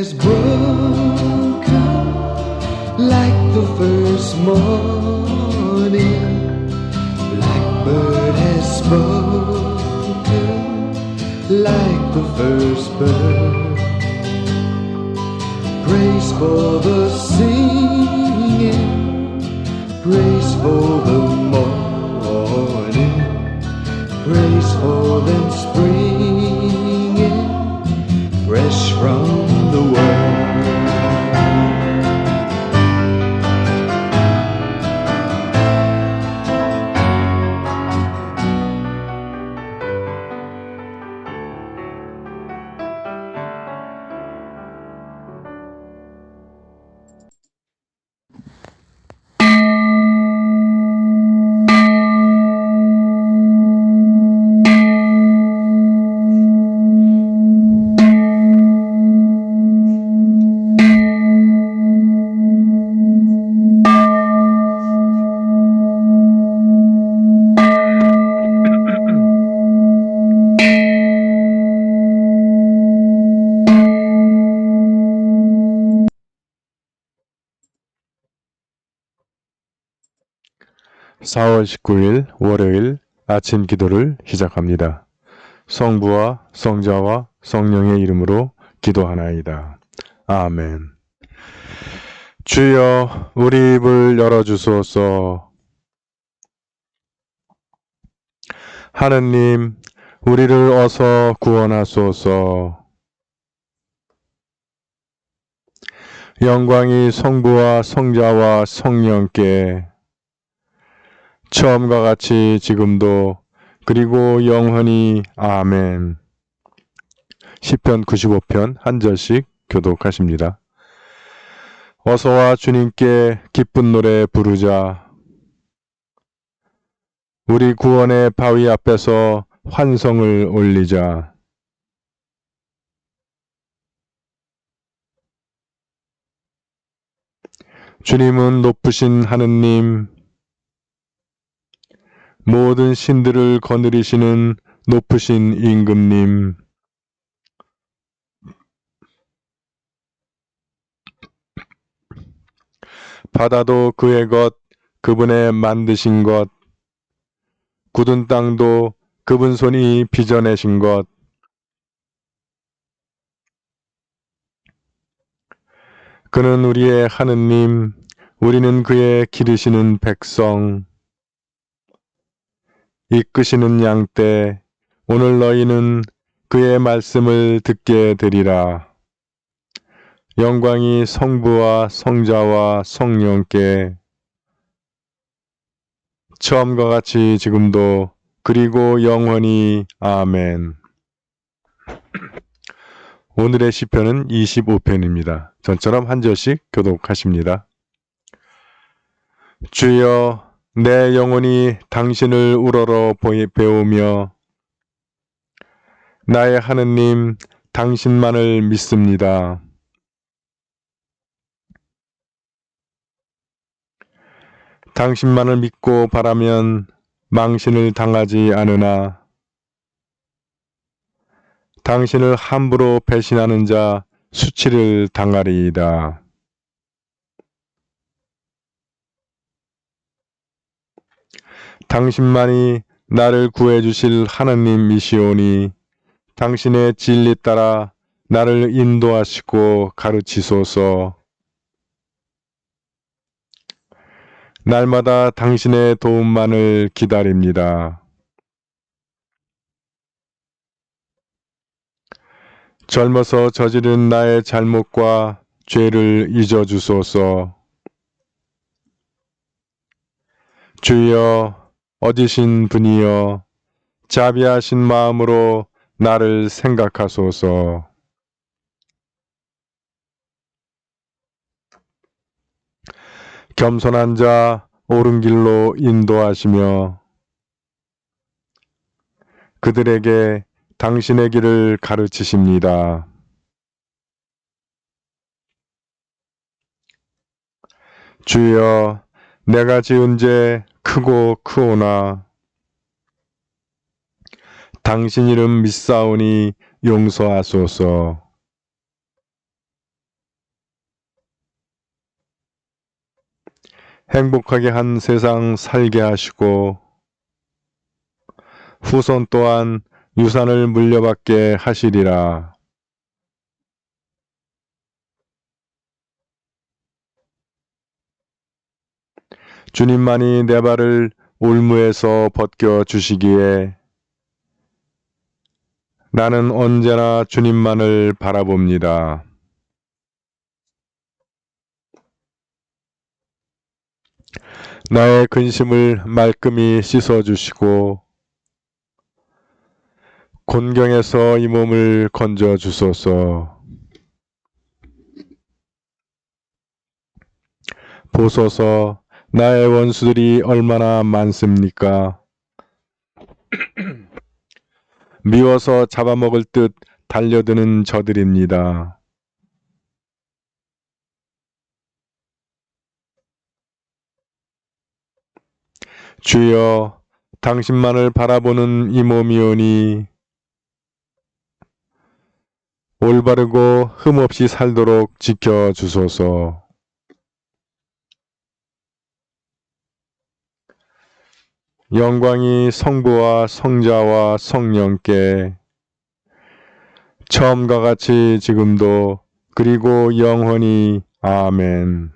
has broken like the first morning. Blackbird has spoken like the first bird. Praise for the singing, praise for the morning, praise for them springing fresh from the world. (4월 19일) 월요일 아침 기도를 시작합니다. 성부와 성자와 성령의 이름으로 기도하나이다. 아멘. 주여, 우리 입을 열어주소서. 하느님, 우리를 어서 구원하소서. 영광이 성부와 성자와 성령께 처음과 같이 지금도 그리고 영원히 아멘. 시편 95편 한 절씩 교독하십니다. 어서와 주님께 기쁜 노래 부르자. 우리 구원의 바위 앞에서 환성을 올리자. 주님은 높으신 하느님, 모든 신들을 거느리시는 높으신 임금님, 바다도 그의 것, 그분의 만드신 것, 굳은 땅도 그분 손이 빚어내신 것, 그는 우리의 하느님, 우리는 그의 기르시는 백성, 이끄시는 양떼, 오늘 너희는 그의 말씀을 듣게 되리라. 영광이 성부와 성자와 성령께 처음과 같이 지금도 그리고 영원히 아멘. 오늘의 시편은 25편입니다. 전처럼 한 절씩 교독하십니다. 주여, 내 영혼이 당신을 우러러 배우며 나의 하느님, 당신만을 믿습니다. 당신만을 믿고 바라면 망신을 당하지 않으나 당신을 함부로 배신하는 자 수치를 당하리이다. 당신만이 나를 구해주실 하느님이시오니 당신의 진리 따라 나를 인도하시고 가르치소서. 날마다 당신의 도움만을 기다립니다. 젊어서 저지른 나의 잘못과 죄를 잊어주소서. 주여, 어디신 분이여, 자비하신 마음으로 나를 생각하소서. 겸손한 자 옳은 길로 인도하시며 그들에게 당신의 길을 가르치십니다. 주여, 내가 지은 죄 크고 크오나 당신 이름 믿사오니 용서하소서. 행복하게 한 세상 살게 하시고 후손 또한 유산을 물려받게 하시리라. 주님만이 내 발을 올무에서 벗겨 주시기에 나는 언제나 주님만을 바라봅니다. 나의 근심을 말끔히 씻어주시고 곤경에서 이 몸을 건져 주소서. 보소서, 나의 원수들이 얼마나 많습니까? 미워서 잡아먹을 듯 달려드는 저들입니다. 주여, 당신만을 바라보는 이 몸이오니 올바르고 흠없이 살도록 지켜주소서. 영광이 성부와 성자와 성령께 처음과 같이 지금도 그리고 영원히 아멘.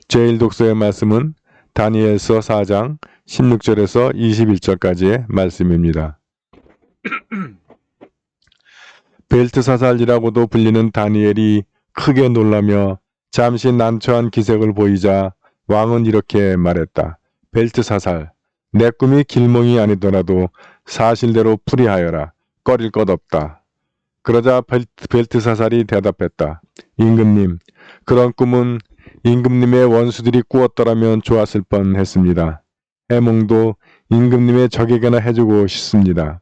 제1독서의 말씀은 다니엘서 4장 16절에서 21절까지의 말씀입니다. 벨트사살이라고도 불리는 다니엘이 크게 놀라며 잠시 난처한 기색을 보이자 왕은 이렇게 말했다. 벨트사살, 내 꿈이 길몽이 아니더라도 사실대로 풀이하여라. 꺼릴 것 없다. 그러자 벨트사살이 대답했다. 임금님, 그런 꿈은 임금님의 원수들이 꾸었더라면 좋았을 뻔했습니다. 해몽도 임금님의 적에게나 해주고 싶습니다.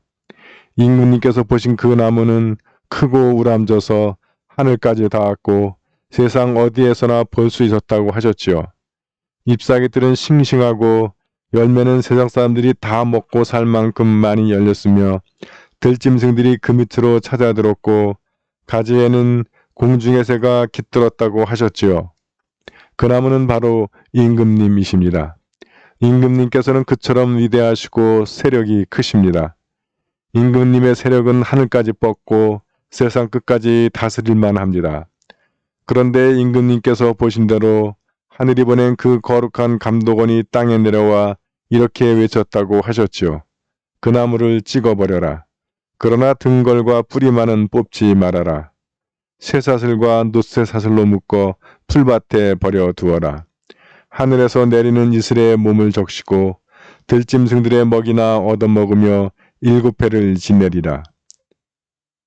임금님께서 보신 그 나무는 크고 우람져서 하늘까지 닿았고 세상 어디에서나 볼 수 있었다고 하셨지요. 잎사귀들은 싱싱하고 열매는 세상 사람들이 다 먹고 살 만큼 많이 열렸으며 들짐승들이 그 밑으로 찾아들었고 가지에는 공중의 새가 깃들었다고 하셨지요. 그 나무는 바로 임금님이십니다. 임금님께서는 그처럼 위대하시고 세력이 크십니다. 임금님의 세력은 하늘까지 뻗고 세상 끝까지 다스릴만 합니다. 그런데 임금님께서 보신 대로 하늘이 보낸 그 거룩한 감독원이 땅에 내려와 이렇게 외쳤다고 하셨지요. 그 나무를 찍어버려라. 그러나 등걸과 뿌리만은 뽑지 말아라. 쇠사슬과 놋쇠사슬로 묶어 풀밭에 버려두어라. 하늘에서 내리는 이슬의 몸을 적시고 들짐승들의 먹이나 얻어먹으며 7회를 지내리라.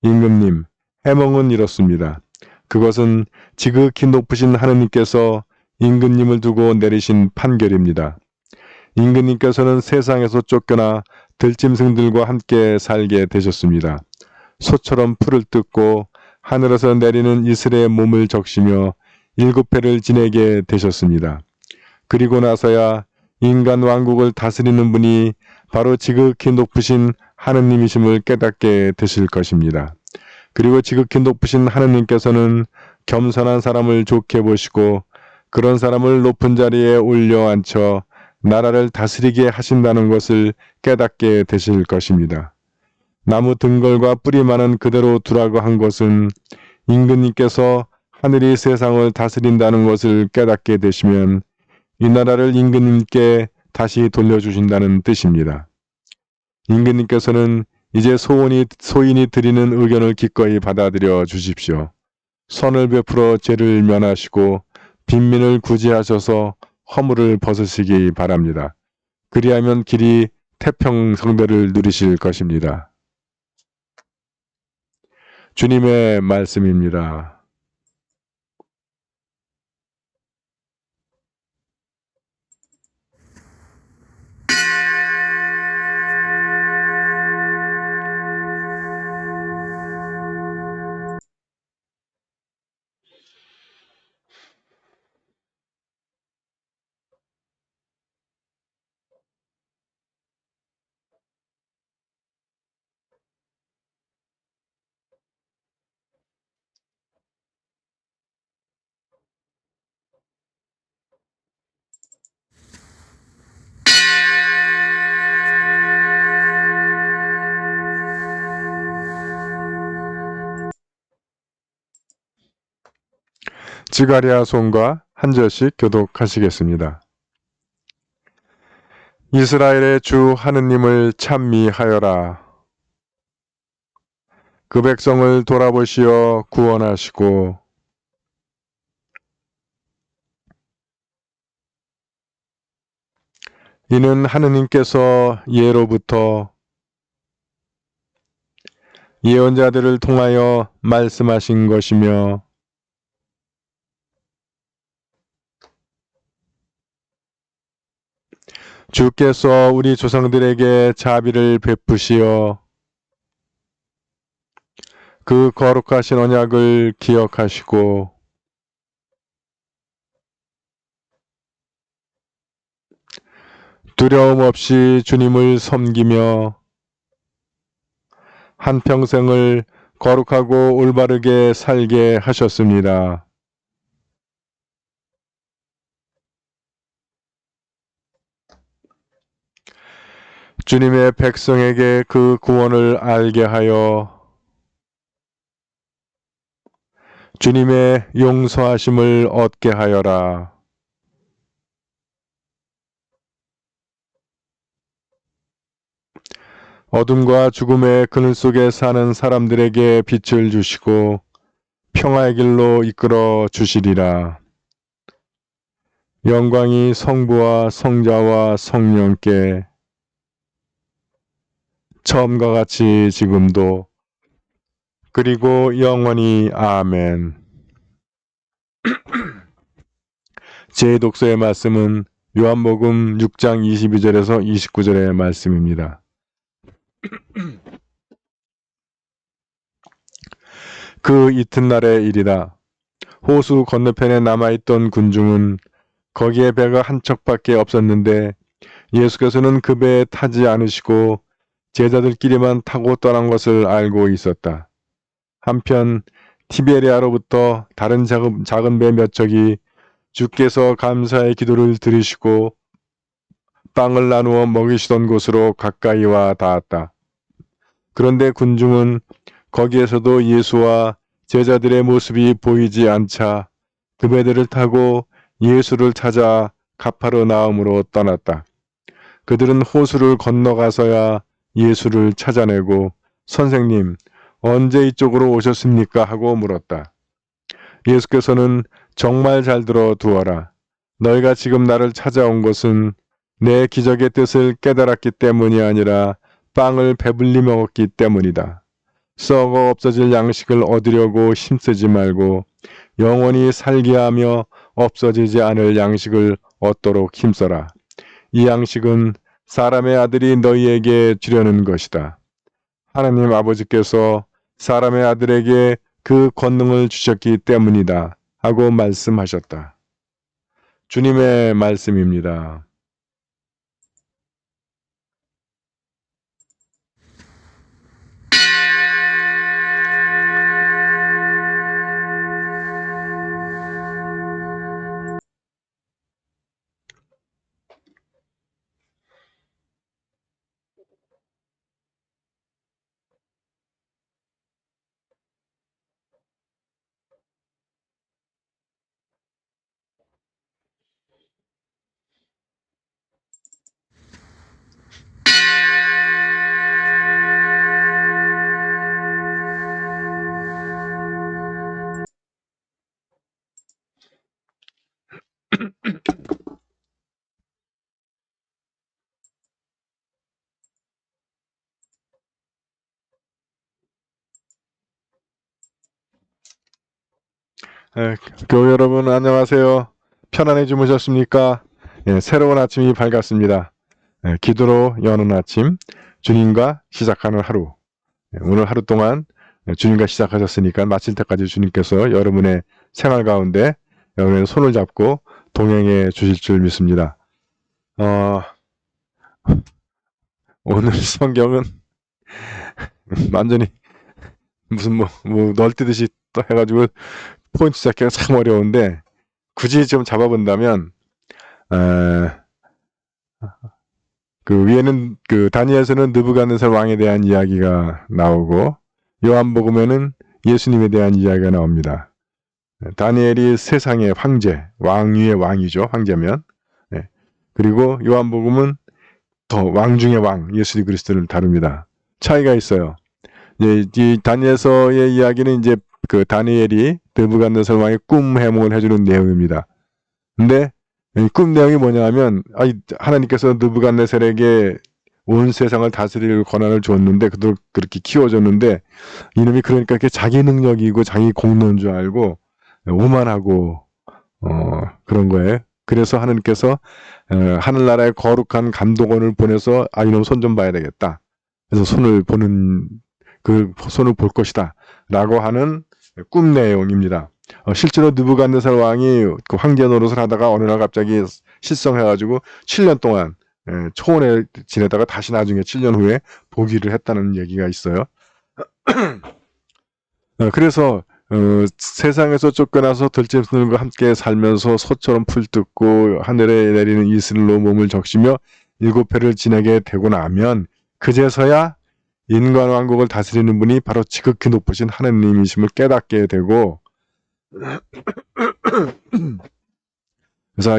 임금님, 해몽은 이렇습니다. 그것은 지극히 높으신 하느님께서 임금님을 두고 내리신 판결입니다. 임금님께서는 세상에서 쫓겨나 들짐승들과 함께 살게 되셨습니다. 소처럼 풀을 뜯고 하늘에서 내리는 이슬의 몸을 적시며 7회를 지내게 되셨습니다. 그리고 나서야 인간 왕국을 다스리는 분이 바로 지극히 높으신 하느님이심을 깨닫게 되실 것입니다. 그리고 지극히 높으신 하느님께서는 겸손한 사람을 좋게 보시고 그런 사람을 높은 자리에 올려 앉혀 나라를 다스리게 하신다는 것을 깨닫게 되실 것입니다. 나무 등걸과 뿌리만은 그대로 두라고 한 것은 임금님께서 하늘이 세상을 다스린다는 것을 깨닫게 되시면 이 나라를 임금님께 다시 돌려주신다는 뜻입니다. 임금님께서는 이제 소인이 드리는 의견을 기꺼이 받아들여 주십시오. 선을 베풀어 죄를 면하시고 빈민을 구제하셔서 허물을 벗으시기 바랍니다. 그리하면 길이 태평성대를 누리실 것입니다. 주님의 말씀입니다. 지가랴 손과 한 절씩 교독하시겠습니다. 이스라엘의 주 하느님을 찬미하여라. 그 백성을 돌아보시어 구원하시고 이는 하느님께서 예로부터 예언자들을 통하여 말씀하신 것이며 주께서 우리 조상들에게 자비를 베푸시어 그 거룩하신 언약을 기억하시고 두려움 없이 주님을 섬기며 한평생을 거룩하고 올바르게 살게 하셨습니다. 주님의 백성에게 그 구원을 알게 하여 주님의 용서하심을 얻게 하여라. 어둠과 죽음의 그늘 속에 사는 사람들에게 빛을 주시고 평화의 길로 이끌어 주시리라. 영광이 성부와 성자와 성령께 처음과 같이 지금도 그리고 영원히 아멘. 제 독서의 말씀은 요한복음 6장 22절에서 29절의 말씀입니다. 그 이튿날의 일이다. 호수 건너편에 남아있던 군중은 거기에 배가 한 척밖에 없었는데 예수께서는 그 배에 타지 않으시고 제자들끼리만 타고 떠난 것을 알고 있었다. 한편 티베리아로부터 다른 작은 배 몇 척이 주께서 감사의 기도를 들으시고 빵을 나누어 먹이시던 곳으로 가까이 와 닿았다. 그런데 군중은 거기에서도 예수와 제자들의 모습이 보이지 않자 그 배들을 타고 예수를 찾아 가파르나움으로 떠났다. 그들은 호수를 건너가서야 예수를 찾아내고 선생님, 언제 이쪽으로 오셨습니까? 하고 물었다. 예수께서는 정말 잘 들어 두어라. 너희가 지금 나를 찾아온 것은 내 기적의 뜻을 깨달았기 때문이 아니라 빵을 배불리 먹었기 때문이다. 썩어 없어질 양식을 얻으려고 힘쓰지 말고 영원히 살게 하며 없어지지 않을 양식을 얻도록 힘써라. 이 양식은 사람의 아들이 너희에게 주려는 것이다. 하나님 아버지께서 사람의 아들에게 그 권능을 주셨기 때문이다. 하고 말씀하셨다. 주님의 말씀입니다. 교회 여러분 안녕하세요. 편안히 주무셨습니까? 새로운 아침이 밝았습니다. 기도로 여는 아침, 주님과 시작하는 하루. 오늘 하루 동안 주님과 시작하셨으니까 마칠 때까지 주님께서 여러분의 생활 가운데 여러분의 손을 잡고 동행해 주실 줄 믿습니다. 오늘 성경은 완전히 무슨 뭐 널뛰듯이 또 해가지고 포인트 잡기가 참 어려운데 굳이 좀 잡아본다면 그 위에는 그 다니엘서는 느부갓네살 왕에 대한 이야기가 나오고 요한복음에는 예수님에 대한 이야기가 나옵니다. 다니엘이 세상의 황제, 왕위의 왕이죠. 황제면. 예. 그리고 요한복음은 더 왕 중의 왕, 예수 그리스도를 다룹니다. 차이가 있어요. 이 다니엘서의 이야기는 이제 그 다니엘이 느부갓네살 왕의 꿈 해몽을 해주는 내용입니다. 근데 이 꿈 내용이 뭐냐면 하나님께서 느부갓네살에게 온 세상을 다스릴 권한을 줬는데 그들 그렇게 키워줬는데 이놈이 그러니까 이렇게 자기 능력이고 자기 공로인 줄 알고 오만하고 그런 거예요. 그래서 하나님께서 하늘나라의 거룩한 감독원을 보내서 이놈 손 좀 봐야 되겠다. 그래서 손을 볼 것이다. 라고 하는 꿈 내용입니다. 실제로 느부갓네살 왕이 그 황제 노릇을 하다가 어느 날 갑자기 실성해가지고 7년 동안 초원에 지내다가 다시 나중에 7년 후에 복위를 했다는 얘기가 있어요. 그래서 세상에서 쫓겨나서 들짐승들과 함께 살면서 소처럼 풀뜯고 하늘에 내리는 이슬로 몸을 적시며 7회를 지내게 되고 나면 그제서야 인간왕국을 다스리는 분이 바로 지극히 높으신 하느님이심을 깨닫게 되고 그래서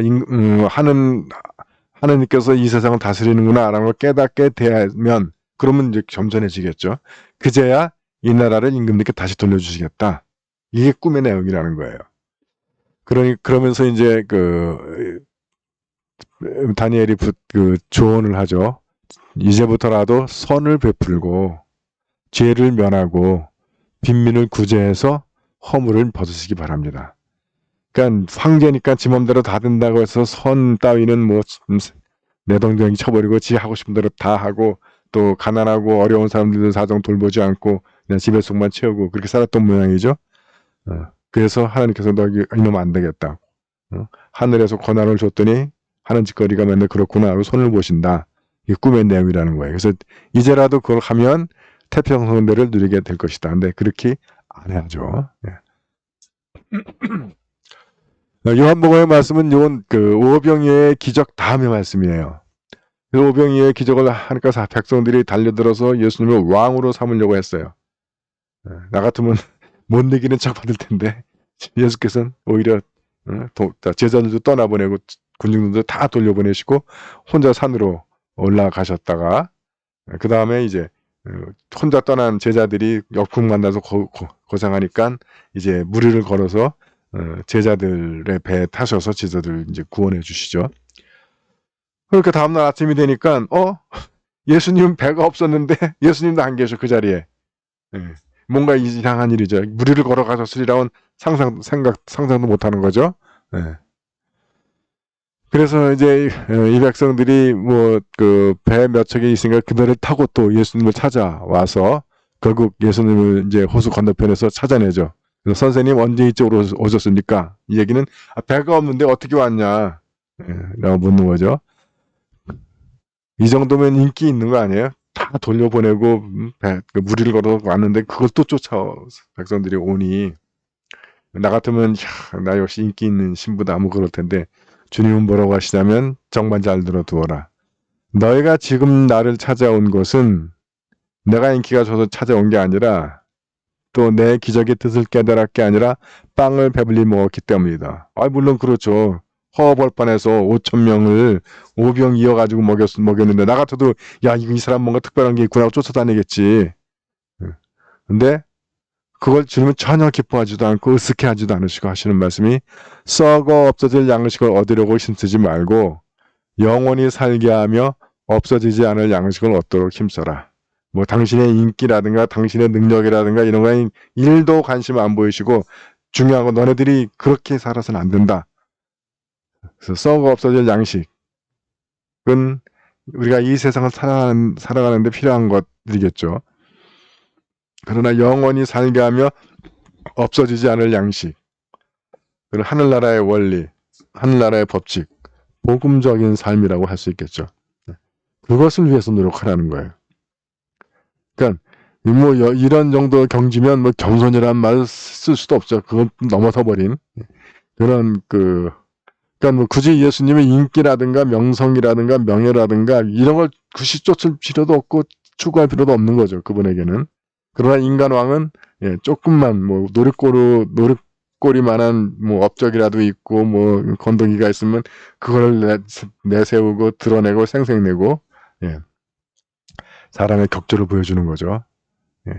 하느님께서 이 세상을 다스리는구나 라는 걸 깨닫게 되면 그러면 이제 겸손해지겠죠. 그제야 이 나라를 임금님께 다시 돌려주시겠다. 이게 꿈의 내용이라는 거예요. 그러면서 이제 다니엘이 조언을 하죠. 이제부터라도 선을 베풀고 죄를 면하고 빈민을 구제해서 허물을 벗으시기 바랍니다. 그러니까 황제니까 지 맘대로 다 된다고 해서 선 따위는 뭐 내동댕이 쳐버리고 지 하고 싶은 대로 다 하고 또 가난하고 어려운 사람들도 사정 돌보지 않고 그냥 집에 속만 채우고 그렇게 살았던 모양이죠. 그래서 하나님께서 너 이놈 안 되겠다. 하늘에서 권한을 줬더니 하는 짓거리가 맨날 그렇구나 하고 손을 보신다. 이게 꿈의 내용이라는 거예요. 그래서 이제라도 그걸 하면 태평성대를 누리게 될 것이다. 근데 그렇게 안 해야죠. 요한복음의 말씀은 오병이어의 기적 다음의 말씀이에요. 오병이어의 기적을 하니까 백성들이 달려들어서 예수님을 왕으로 삼으려고 했어요. 나 같으면 못 이기는 척 받을 텐데 예수께서는 오히려 제자들도 떠나보내고 군중들도 다 돌려보내시고 혼자 산으로 올라가셨다가 그 다음에 이제 혼자 떠난 제자들이 역풍 만나서 고생하니까 이제 무리를 걸어서 제자들의 배에 타셔서 제자들을 이제 구원해 주시죠. 그러니까 다음날 아침이 되니까 예수님은 배가 없었는데 예수님도 안 계셔 그 자리에. 뭔가 이상한 일이죠. 무리를 걸어가셨으리라고는 상상도 못하는 거죠. 그래서 이제 이 백성들이 배 몇 척에 있으니까 그들을 타고 또 예수님을 찾아와서 결국 예수님을 이제 호수 건너편에서 찾아내죠. 그래서 선생님 언제 이쪽으로 오셨습니까? 이 얘기는 배가 없는데 어떻게 왔냐? 라고 묻는 거죠. 이 정도면 인기 있는 거 아니에요? 다 돌려보내고 무리를 걸어 왔는데 그걸 또 쫓아와 백성들이 오니 나 같으면 나 역시 인기 있는 신부다 뭐 그럴 텐데 주님은 뭐라고 하시냐면 정말 잘 들어두어라. 너희가 지금 나를 찾아온 것은 내가 인기가 좋아서 찾아온 게 아니라 또 내 기적의 뜻을 깨달을 게 아니라 빵을 배불리 먹었기 때문이다. 물론 그렇죠. 허벌판에서 5,000명을 오병 이어가지고 먹였는데 나 같아도 이 사람 뭔가 특별한 게 있구나 하고 쫓아다니겠지. 근데 그걸 주님은 전혀 기뻐하지도 않고 으쓱해하지도 않으시고 하시는 말씀이 썩어 없어질 양식을 얻으려고 힘쓰지 말고 영원히 살게 하며 없어지지 않을 양식을 얻도록 힘써라. 당신의 인기라든가 당신의 능력이라든가 이런 거에 1도 관심 안 보이시고 중요한 건 너네들이 그렇게 살아서는 안 된다. 그래서 썩어 없어질 양식은 우리가 이 세상을 살아가는데 필요한 것들이겠죠. 그러나 영원히 살게 하며 없어지지 않을 양식, 그리고 하늘나라의 원리, 하늘나라의 법칙, 복음적인 삶이라고 할 수 있겠죠. 그것을 위해서 노력하라는 거예요. 그러니까 이런 정도 경지면 겸손이라는 말을 쓸 수도 없죠. 그건 넘어서 버린 그런 그러니까 굳이 예수님의 인기라든가 명성이라든가 명예라든가 이런 걸 굳이 쫓을 필요도 없고 추구할 필요도 없는 거죠. 그분에게는. 그러나 인간왕은 조금만 노릇대로 꼬리만한 뭐 업적이라도 있고 뭐 건더기가 있으면 그걸 내세우고 드러내고 생색내고 예. 사람의 격조를 보여주는 거죠. 예.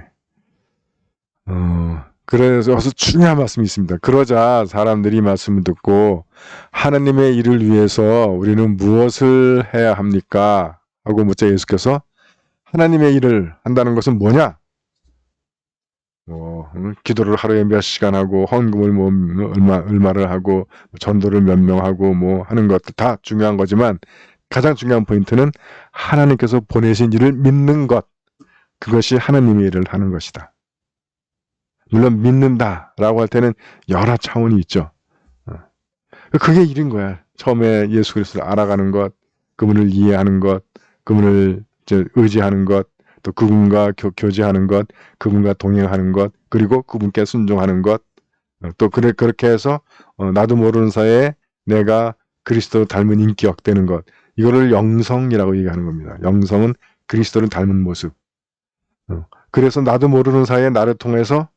그래서 중요한 말씀이 있습니다. 그러자 사람들이 말씀을 듣고 하나님의 일을 위해서 우리는 무엇을 해야 합니까? 하고 묻자 예수께서 하나님의 일을 한다는 것은 뭐냐? 기도를 하루에 몇 시간 하고 헌금을 뭐 얼마를 하고 전도를 몇 명 하고 뭐 하는 것도 다 중요한 거지만 가장 중요한 포인트는 하나님께서 보내신 일을 믿는 것. 그것이 하나님의 일을 하는 것이다. 물론 믿는다라고 할 때는 여러 차원이 있죠. 그게 일인 거야. 처음에 예수 그리스도를 알아가는 것, 그분을 이해하는 것, 그분을 의지하는 것, 또 그분과 교제하는 것, 그분과 동행하는 것, 그리고 그분께 순종하는 것. 또 그렇게 해서 나도 모르는 사이에 내가 그리스도를 닮은 인격 되는 것. 이거를 영성이라고 얘기하는 겁니다. 영성은 그리스도를 닮은 모습. 그래서 나도 모르는 사이에 나를 통해서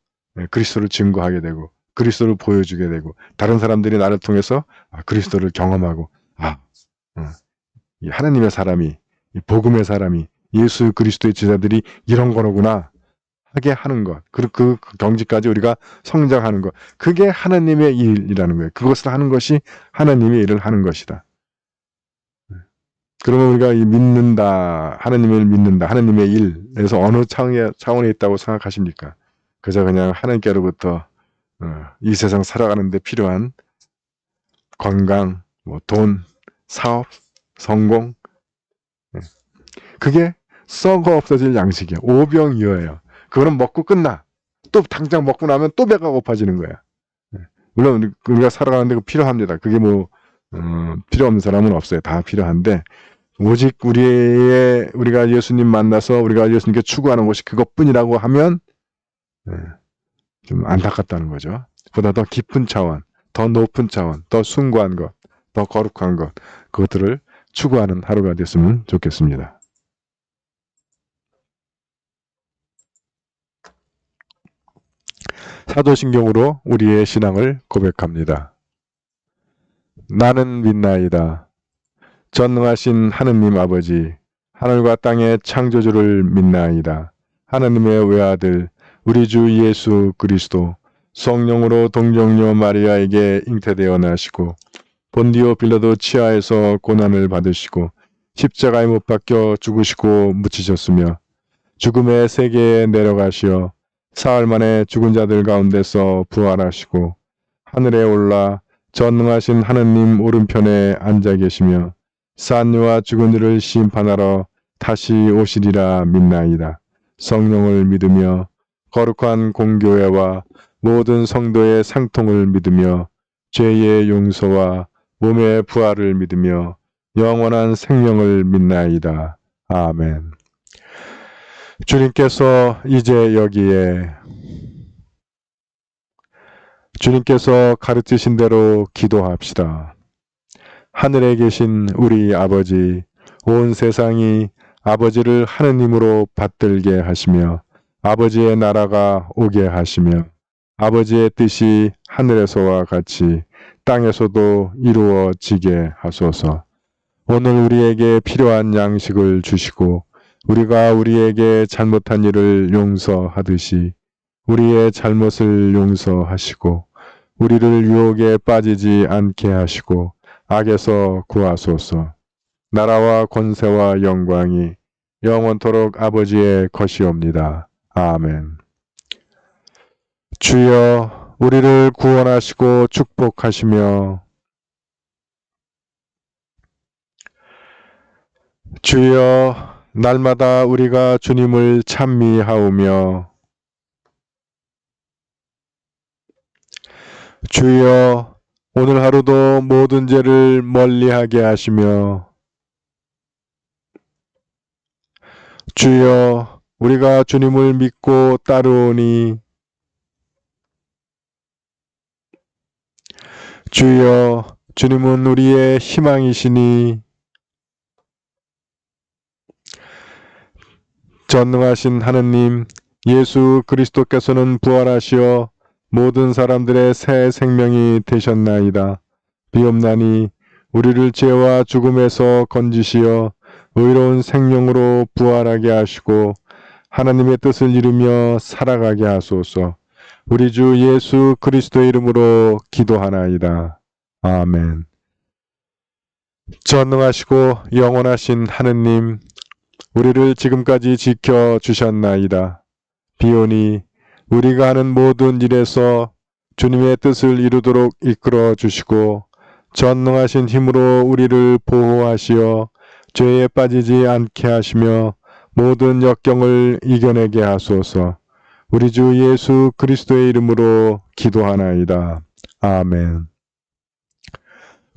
그리스도를 증거하게 되고 그리스도를 보여주게 되고 다른 사람들이 나를 통해서 그리스도를 경험하고 이 하나님의 사람이, 이 복음의 사람이, 예수 그리스도의 제자들이 이런 거로구나 하게 하는 것. 그리고 그 경지까지 우리가 성장하는 것. 그게 하나님의 일이라는 거예요. 그것을 하는 것이 하나님의 일을 하는 것이다. 그러면 우리가 이 믿는다, 하나님을 믿는다, 하나님의 일에서 어느 차원에 있다고 생각하십니까? 그저 그냥 하나님께로부터 이 세상 살아가는 데 필요한 건강, 뭐 돈, 사업, 성공, 그게 썩어 없어질 양식이야. 오병이어예요. 그거는 먹고 끝나. 또 당장 먹고 나면 또 배가 고파지는 거야. 물론 우리가 살아가는데 필요합니다. 그게 뭐 필요 없는 사람은 없어요. 다 필요한데 오직 우리가 예수님 만나서 우리가 예수님께 추구하는 것이 그것뿐이라고 하면 좀 안타깝다는 거죠. 보다 더 깊은 차원, 더 높은 차원, 더 숭고한 것, 더 거룩한 것, 그것들을 추구하는 하루가 됐으면 좋겠습니다. 사도신경으로 우리의 신앙을 고백합니다. 나는 믿나이다. 전능하신 하느님 아버지, 하늘과 땅의 창조주를 믿나이다. 하나님의 외아들, 우리 주 예수 그리스도, 성령으로 동정녀 마리아에게 잉태되어 나시고 본디오 빌라도 치하에서 고난을 받으시고 십자가에 못 박혀 죽으시고 묻히셨으며 죽음의 세계에 내려가시어 사흘 만에 죽은 자들 가운데서 부활하시고 하늘에 올라 전능하신 하느님 오른편에 앉아 계시며 산유와 죽은 이를 심판하러 다시 오시리라 믿나이다. 성령을 믿으며 거룩한 공교회와 모든 성도의 상통을 믿으며 죄의 용서와 몸의 부활을 믿으며 영원한 생명을 믿나이다. 아멘. 주님께서 이제 여기에 주님께서 가르치신 대로 기도합시다. 하늘에 계신 우리 아버지, 온 세상이 아버지를 하느님으로 받들게 하시며 아버지의 나라가 오게 하시며 아버지의 뜻이 하늘에서와 같이 땅에서도 이루어지게 하소서. 오늘 우리에게 필요한 양식을 주시고 우리가 우리에게 잘못한 일을 용서하듯이 우리의 잘못을 용서하시고 우리를 유혹에 빠지지 않게 하시고 악에서 구하소서. 나라와 권세와 영광이 영원토록 아버지의 것이옵니다. 아멘. 주여 우리를 구원하시고 축복하시며 주여 날마다 우리가 주님을 찬미하오며 주여 오늘 하루도 모든 죄를 멀리하게 하시며 주여 우리가 주님을 믿고 따르오니 주여 주님은 우리의 희망이시니 전능하신 하느님 예수 그리스도께서는 부활하시어 모든 사람들의 새 생명이 되셨나이다. 비옵나니 우리를 죄와 죽음에서 건지시어 의로운 생명으로 부활하게 하시고 하나님의 뜻을 이루며 살아가게 하소서. 우리 주 예수 그리스도의 이름으로 기도하나이다. 아멘. 전능하시고 영원하신 하느님, 우리를 지금까지 지켜주셨나이다. 비오니 우리가 하는 모든 일에서 주님의 뜻을 이루도록 이끌어 주시고 전능하신 힘으로 우리를 보호하시어 죄에 빠지지 않게 하시며 모든 역경을 이겨내게 하소서. 우리 주 예수 그리스도의 이름으로 기도하나이다. 아멘.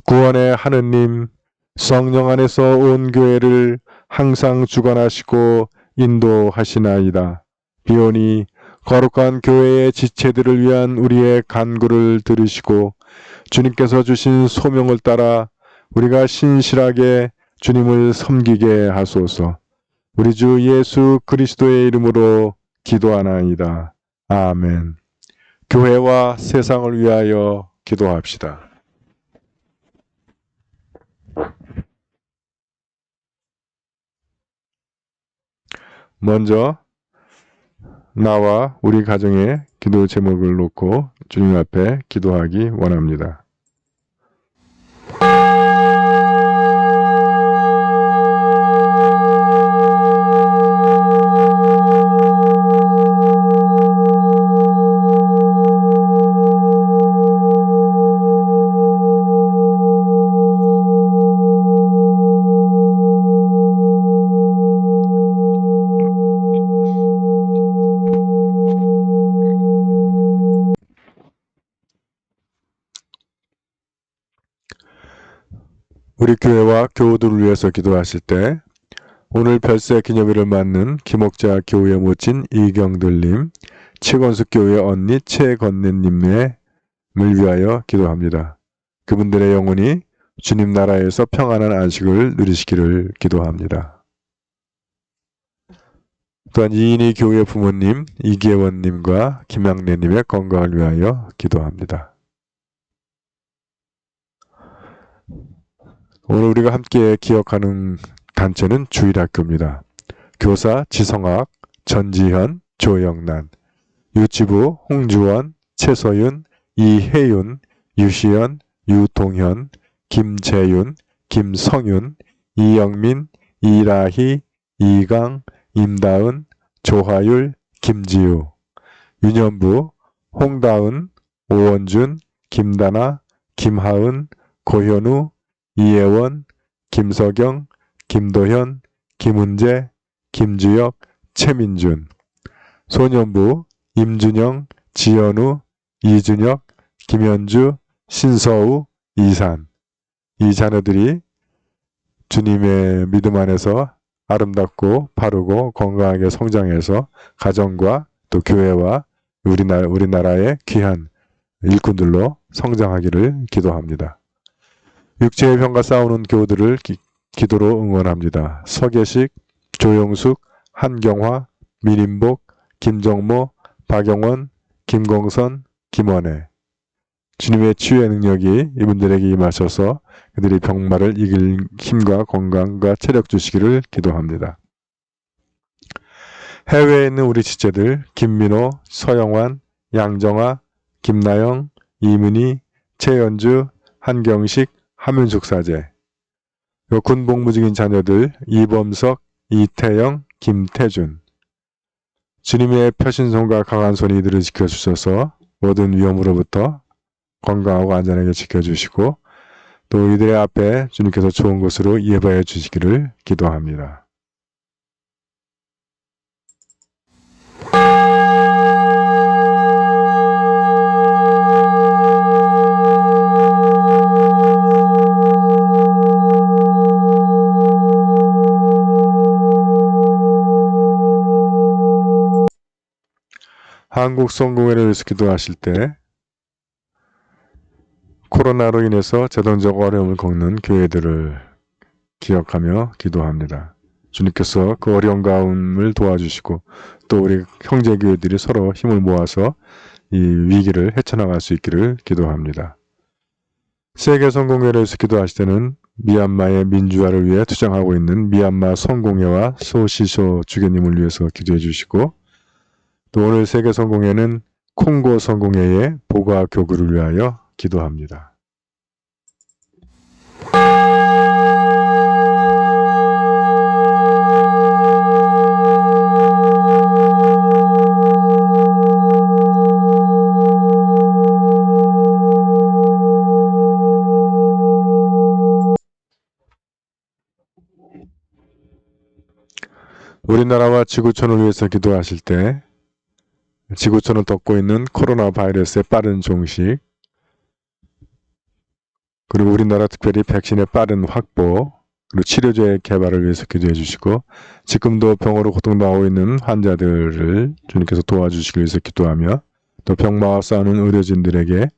구원의 하느님, 성령 안에서 온 교회를 항상 주관하시고 인도하시나이다. 비오니 거룩한 교회의 지체들을 위한 우리의 간구를 들으시고 주님께서 주신 소명을 따라 우리가 신실하게 주님을 섬기게 하소서. 우리 주 예수 그리스도의 이름으로 기도하나이다. 아멘. 교회와 세상을 위하여 기도합시다. 먼저 나와 우리 가정의 기도 제목을 놓고 주님 앞에 기도하기 원합니다. 우리 교회와 교우들을 위해서 기도하실 때 오늘 별세 기념일을 맞는 김옥자 교우의 모친 이경들님, 최건숙 교우의 언니 최건래님을 위하여 기도합니다. 그분들의 영혼이 주님 나라에서 평안한 안식을 누리시기를 기도합니다. 또한 이인희 교우의 부모님 이계원님과 김양래님의 건강을 위하여 기도합니다. 오늘 우리가 함께 기억하는 단체는 주일학교입니다. 교사 지성학, 전지현, 조영란, 유치부 홍주원, 최서윤, 이혜윤, 유시연, 유동현, 김재윤, 김성윤, 이영민, 이라희, 이강, 임다은, 조화율, 김지우, 유년부 홍다은, 오원준, 김다나, 김하은, 고현우, 이혜원, 김석영, 김도현, 김은재, 김주혁, 최민준, 소년부 임준영, 지연우, 이준혁, 김현주, 신서우, 이산. 이 자녀들이 주님의 믿음 안에서 아름답고 바르고 건강하게 성장해서 가정과 또 교회와 우리나라의 귀한 일꾼들로 성장하기를 기도합니다. 육체의 병과 싸우는 교우들을 기도로 응원합니다. 서계식, 조영숙, 한경화, 민인복, 김정모, 박영원, 김공선, 김원혜. 주님의 치유의 능력이 이분들에게 임하셔서 그들이 병마를 이길 힘과 건강과 체력 주시기를 기도합니다. 해외에 있는 우리 지체들 김민호, 서영환, 양정아, 김나영, 이문희, 최연주, 한경식, 하문숙 사제, 군복무 중인 자녀들 이범석, 이태영, 김태준. 주님의 표신손과 강한 손이 이들을 지켜주셔서 모든 위험으로부터 건강하고 안전하게 지켜주시고 또 이들의 앞에 주님께서 좋은 것으로 예배해 주시기를 기도합니다. 한국 성공회를 위해서 기도하실 때 코로나로 인해서 재정적 어려움을 겪는 교회들을 기억하며 기도합니다. 주님께서 그 어려운 가운을 도와주시고 또 우리 형제교회들이 서로 힘을 모아서 이 위기를 헤쳐나갈 수 있기를 기도합니다. 세계 성공회를 위해서 기도하실 때는 미얀마의 민주화를 위해 투쟁하고 있는 미얀마 성공회와 소시소 주교님을 위해서 기도해 주시고, 또 오늘 세계 성공회는 콩고 성공회의 보가 교구를 위하여 기도합니다. 우리나라와 지구촌을 위해서 기도하실 때 지구촌을 덮고 있는 코로나 바이러스의 빠른 종식, 그리고 우리나라 특별히 백신의 빠른 확보, 그리고 치료제의 개발을 위해서 기도해 주시고, 지금도 병으로 고통당하고 있는 환자들을 주님께서 도와주시기 위해서 기도하며, 또 병마와 싸우는 의료진들에게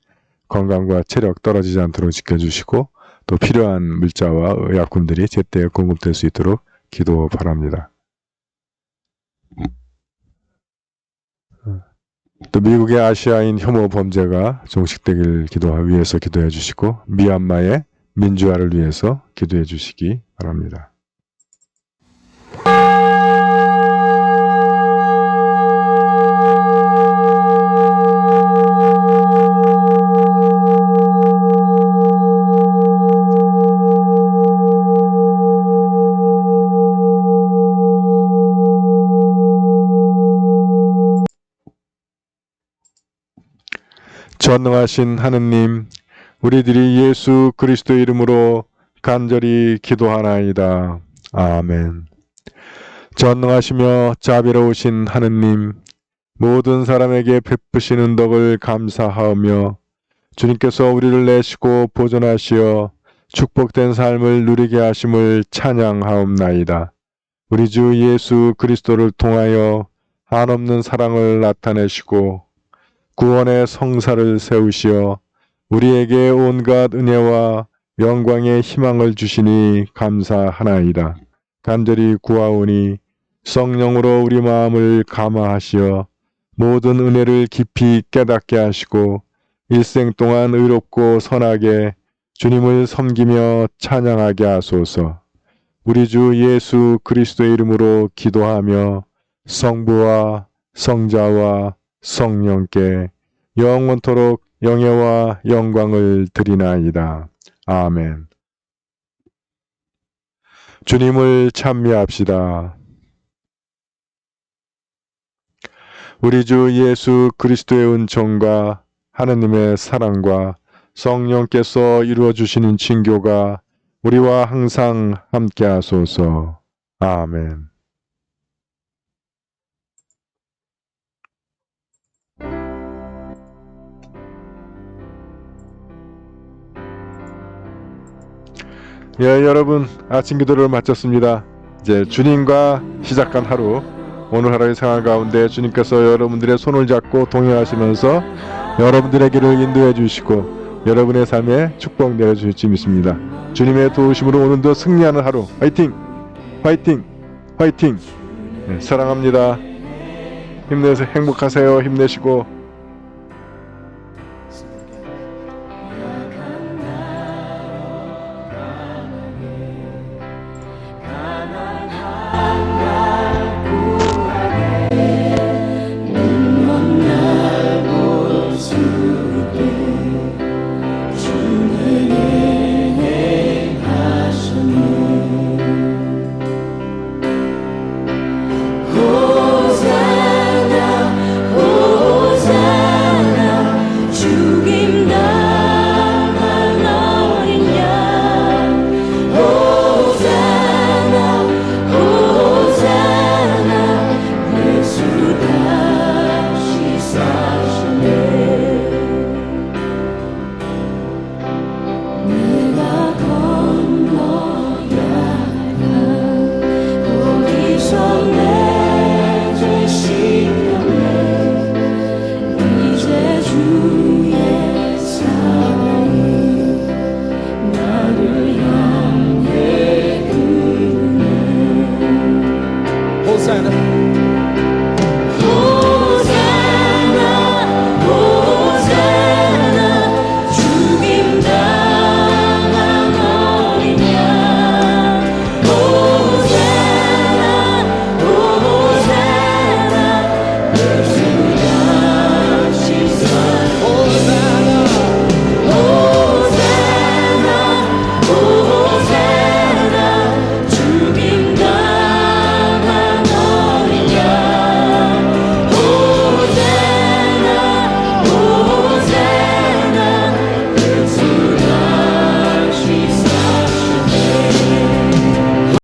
건강과 체력 떨어지지 않도록 지켜주시고, 또 필요한 물자와 의약품들이 제때 공급될 수 있도록 기도 바랍니다. 또 미국의 아시아인 혐오 범죄가 종식되길 위해서 기도해 주시고, 미얀마의 민주화를 위해서 기도해 주시기 바랍니다. 전능하신 하느님, 우리들이 예수 그리스도의 이름으로 간절히 기도하나이다. 아멘. 전능하시며 자비로우신 하느님, 모든 사람에게 베푸시는 덕을 감사하며 주님께서 우리를 내시고 보존하시어 축복된 삶을 누리게 하심을 찬양하옵나이다. 우리 주 예수 그리스도를 통하여 한없는 사랑을 나타내시고 구원의 성사를 세우시어 우리에게 온갖 은혜와 영광의 희망을 주시니 감사하나이다. 간절히 구하오니 성령으로 우리 마음을 감화하시어 모든 은혜를 깊이 깨닫게 하시고 일생 동안 의롭고 선하게 주님을 섬기며 찬양하게 하소서. 우리 주 예수 그리스도의 이름으로 기도하며 성부와 성자와 성령께 영원토록 영예와 영광을 드리나이다. 아멘. 주님을 찬미합시다. 우리 주 예수 그리스도의 은총과 하느님의 사랑과 성령께서 이루어 주시는 친교가 우리와 항상 함께 하소서. 아멘. 예, 여러분 아침 기도를 마쳤습니다. 이제 주님과 시작한 하루, 오늘 하루의 생활 가운데 주님께서 여러분들의 손을 잡고 동행하시면서 여러분들의 길을 인도해 주시고 여러분의 삶에 축복 내려주실 줄 믿습니다. 주님의 도우심으로 오늘도 승리하는 하루, 화이팅! 화이팅! 화이팅! 네, 사랑합니다. 힘내서 행복하세요. 힘내시고 가난한